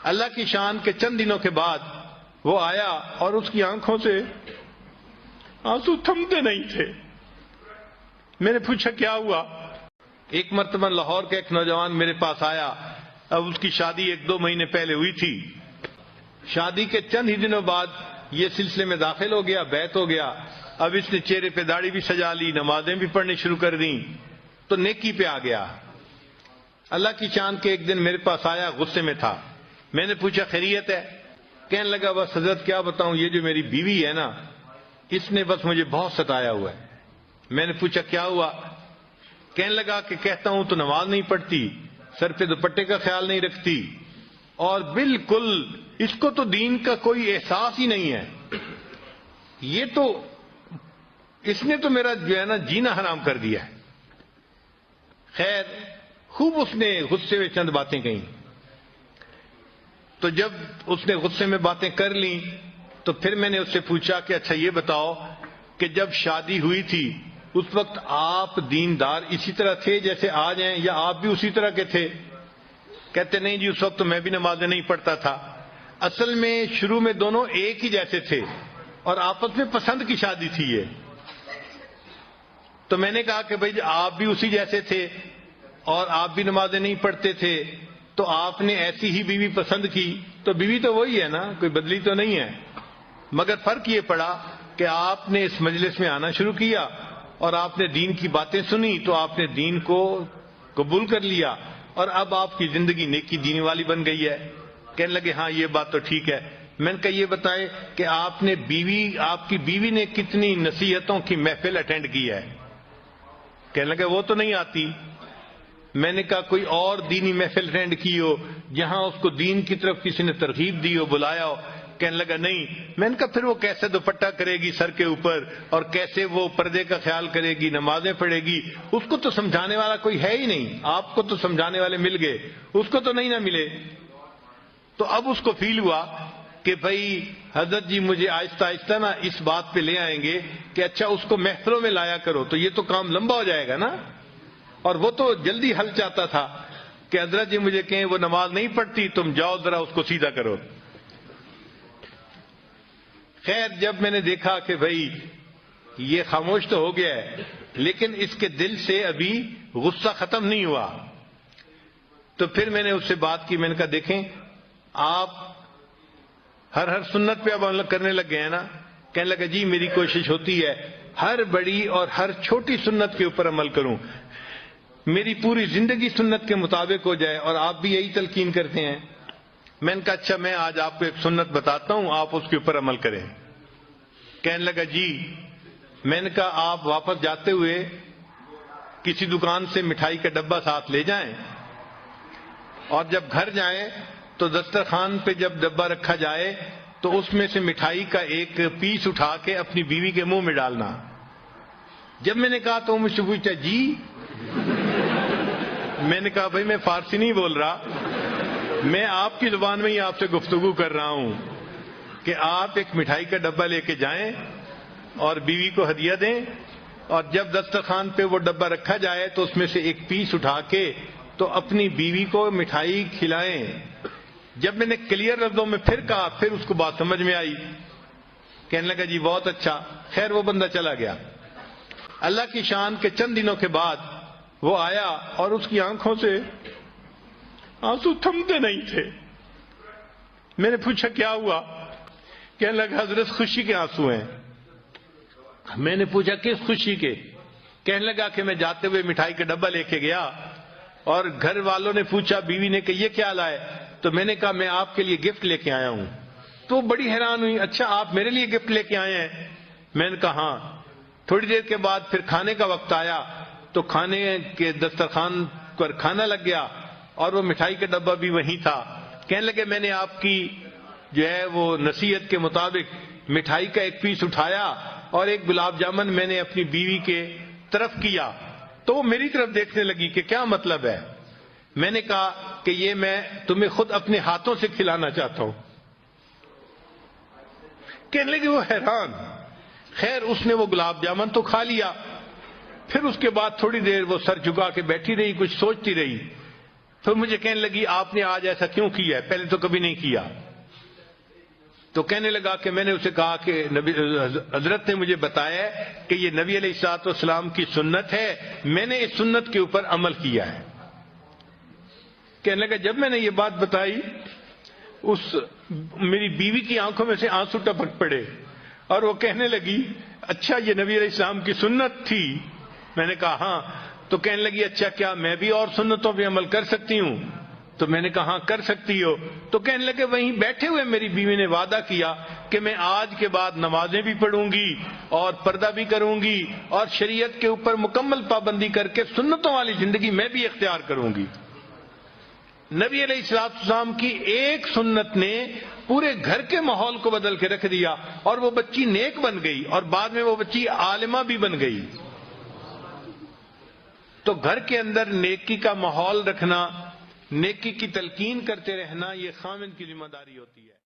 اللہ کی شان کے چند دنوں کے بعد وہ آیا اور اس کی آنکھوں سے آنسو تھمتے نہیں تھے۔ میں نے پوچھا کیا ہوا؟ ایک مرتبہ لاہور کا ایک نوجوان میرے پاس آیا، اب اس کی شادی 1-2 مہینے پہلے ہوئی تھی۔ شادی کے چند ہی دنوں بعد یہ سلسلے میں داخل ہو گیا، بیعت ہو گیا۔ اب اس نے چہرے پہ داڑھی بھی سجا لی، نمازیں بھی پڑھنی شروع کر دیں، تو نیکی پہ آ گیا۔ اللہ کی شان کے ایک دن میرے پاس آیا، غصے میں تھا۔ میں نے پوچھا خیریت ہے؟ کہنے لگا بس حضرت کیا بتاؤں، یہ جو میری بیوی ہے نا، اس نے بس مجھے بہت ستایا ہوا ہے۔ میں نے پوچھا کیا ہوا؟ کہنے لگا کہ کہتا ہوں تو نماز نہیں پڑھتی، سر پہ دوپٹے کا خیال نہیں رکھتی، اور بالکل اس کو تو دین کا کوئی احساس ہی نہیں ہے۔ یہ تو اس نے تو میرا جو ہے نا جینا حرام کر دیا ہے۔ خیر خوب اس نے غصے میں چند باتیں کہیں، تو جب اس نے غصے میں باتیں کر لیں تو پھر میں نے اس سے پوچھا کہ اچھا یہ بتاؤ کہ جب شادی ہوئی تھی اس وقت آپ دیندار اسی طرح تھے جیسے آج ہیں، یا آپ بھی اسی طرح کے تھے؟ کہتے نہیں جی اس وقت تو میں بھی نمازیں نہیں پڑھتا تھا۔ اصل میں شروع میں دونوں ایک ہی جیسے تھے اور آپس میں پسند کی شادی تھی یہ۔ تو میں نے کہا کہ بھائی آپ بھی اسی جیسے تھے اور آپ بھی نمازیں نہیں پڑھتے تھے، تو آپ نے ایسی ہی بیوی پسند کی، تو بیوی تو وہی ہے نا، کوئی بدلی تو نہیں ہے، مگر فرق یہ پڑا کہ آپ نے اس مجلس میں آنا شروع کیا اور آپ نے دین کی باتیں سنی تو آپ نے دین کو قبول کر لیا، اور اب آپ کی زندگی نیکی دینی والی بن گئی ہے۔ کہنے لگے ہاں یہ بات تو ٹھیک ہے۔ میں نے کہا یہ بتائیں کہ آپ کی بیوی نے کتنی نصیحتوں کی محفل اٹینڈ کی ہے؟ کہنے لگے وہ تو نہیں آتی۔ میں نے کہا کوئی اور دینی محفل اٹینڈ کی ہو جہاں اس کو دین کی طرف کسی نے ترغیب دی ہو، بلایا ہو؟ کہنے لگا نہیں۔ میں نے کہا پھر وہ کیسے دوپٹہ کرے گی سر کے اوپر، اور کیسے وہ پردے کا خیال کرے گی، نمازیں پڑھے گی؟ اس کو تو سمجھانے والا کوئی ہے ہی نہیں۔ آپ کو تو سمجھانے والے مل گئے، اس کو تو نہیں نہ ملے۔ تو اب اس کو فیل ہوا کہ بھائی حضرت جی مجھے آہستہ آہستہ نا اس بات پہ لے آئیں گے کہ اچھا اس کو محفلوں میں لایا کرو، تو یہ تو کام لمبا ہو جائے گا نا۔ اور وہ تو جلدی حل چاہتا تھا کہ حضرت جی مجھے کہیں وہ نماز نہیں پڑھتی، تم جاؤ ذرا اس کو سیدھا کرو۔ خیر جب میں نے دیکھا کہ بھائی یہ خاموش تو ہو گیا ہے لیکن اس کے دل سے ابھی غصہ ختم نہیں ہوا، تو پھر میں نے اس سے بات کی۔ میں نے کہا دیکھیں آپ ہر سنت پہ اب عمل کرنے لگ گئے ہیں نا؟ کہنے لگا جی میری کوشش ہوتی ہے ہر بڑی اور ہر چھوٹی سنت کے اوپر عمل کروں، میری پوری زندگی سنت کے مطابق ہو جائے، اور آپ بھی یہی تلقین کرتے ہیں۔ میں نے کہا اچھا میں آج آپ کو ایک سنت بتاتا ہوں، آپ اس کے اوپر عمل کریں۔ کہنے لگا جی۔ میں نے کہا آپ واپس جاتے ہوئے کسی دکان سے مٹھائی کا ڈبہ ساتھ لے جائیں، اور جب گھر جائیں تو دسترخوان پہ جب ڈبہ رکھا جائے تو اس میں سے مٹھائی کا ایک پیس اٹھا کے اپنی بیوی کے منہ میں ڈالنا۔ جب میں نے کہا تو مجھ سے پوچھا جی؟ میں نے کہا بھائی میں فارسی نہیں بول رہا، میں آپ کی زبان میں ہی آپ سے گفتگو کر رہا ہوں کہ آپ ایک مٹھائی کا ڈبہ لے کے جائیں اور بیوی کو ہدیہ دیں، اور جب دسترخوان پہ وہ ڈبہ رکھا جائے تو اس میں سے ایک پیس اٹھا کے تو اپنی بیوی کو مٹھائی کھلائیں۔ جب میں نے کلیئر لفظوں میں پھر کہا پھر اس کو بات سمجھ میں آئی۔ کہنے لگا جی بہت اچھا۔ خیر وہ بندہ چلا گیا۔ اللہ کی شان کے چند دنوں کے بعد وہ آیا اور اس کی آنکھوں سے آنسو تھمتے نہیں تھے۔ میں نے پوچھا کیا ہوا؟ کہنے لگا حضرت خوشی کے آنسو ہیں۔ میں نے پوچھا کس خوشی کے؟ کہنے لگا کہ میں جاتے ہوئے مٹھائی کا ڈبہ لے کے گیا اور گھر والوں نے پوچھا، بیوی نے کہ یہ کیا لائے؟ تو میں نے کہا میں آپ کے لیے گفٹ لے کے آیا ہوں۔ تو وہ بڑی حیران ہوئی، اچھا آپ میرے لیے گفٹ لے کے آئے ہیں؟ میں نے کہا ہاں۔ تھوڑی دیر کے بعد پھر کھانے کا وقت آیا تو کھانے کے دسترخوان پر کھانا لگ گیا اور وہ مٹھائی کا ڈبہ بھی وہیں تھا۔ کہنے لگے میں نے آپ کی جو ہے وہ نصیحت کے مطابق مٹھائی کا ایک پیس اٹھایا اور ایک گلاب جامن میں نے اپنی بیوی کے طرف کیا، تو وہ میری طرف دیکھنے لگی کہ کیا مطلب ہے؟ میں نے کہا کہ یہ میں تمہیں خود اپنے ہاتھوں سے کھلانا چاہتا ہوں۔ کہنے لگے وہ حیران۔ خیر اس نے وہ گلاب جامن تو کھا لیا، پھر اس کے بعد تھوڑی دیر وہ سر جھکا کے بیٹھی رہی، کچھ سوچتی رہی۔ تو مجھے کہنے لگی آپ نے آج ایسا کیوں کیا ہے، پہلے تو کبھی نہیں کیا. تو کہنے لگا کہ میں نے اسے کہا کہ نبی حضرت نے مجھے بتایا کہ یہ نبی علیہ الصلوۃ والسلام کی سنت ہے، میں نے اس سنت کے اوپر عمل کیا ہے. کہنے لگا جب میں نے یہ بات بتائی میری بیوی کی آنکھوں میں سے آنسو ٹپک پڑے اور وہ کہنے لگی اچھا یہ نبی علیہ السلام کی سنت تھی. میں نے کہا ہاں. تو کہنے لگی اچھا کیا میں بھی اور سنتوں پہ عمل کر سکتی ہوں؟ تو میں نے کہا ہاں کر سکتی ہو. تو کہنے لگے وہیں بیٹھے ہوئے میری بیوی نے وعدہ کیا کہ میں آج کے بعد نمازیں بھی پڑھوں گی اور پردہ بھی کروں گی اور شریعت کے اوپر مکمل پابندی کر کے سنتوں والی زندگی میں بھی اختیار کروں گی. نبی علیہ الصلوۃ والسلام کی ایک سنت نے پورے گھر کے ماحول کو بدل کے رکھ دیا اور وہ بچی نیک بن گئی اور بعد میں وہ بچی عالمہ بھی بن گئی. تو گھر کے اندر نیکی کا ماحول رکھنا، نیکی کی تلقین کرتے رہنا، یہ خاوند کی ذمہ داری ہوتی ہے.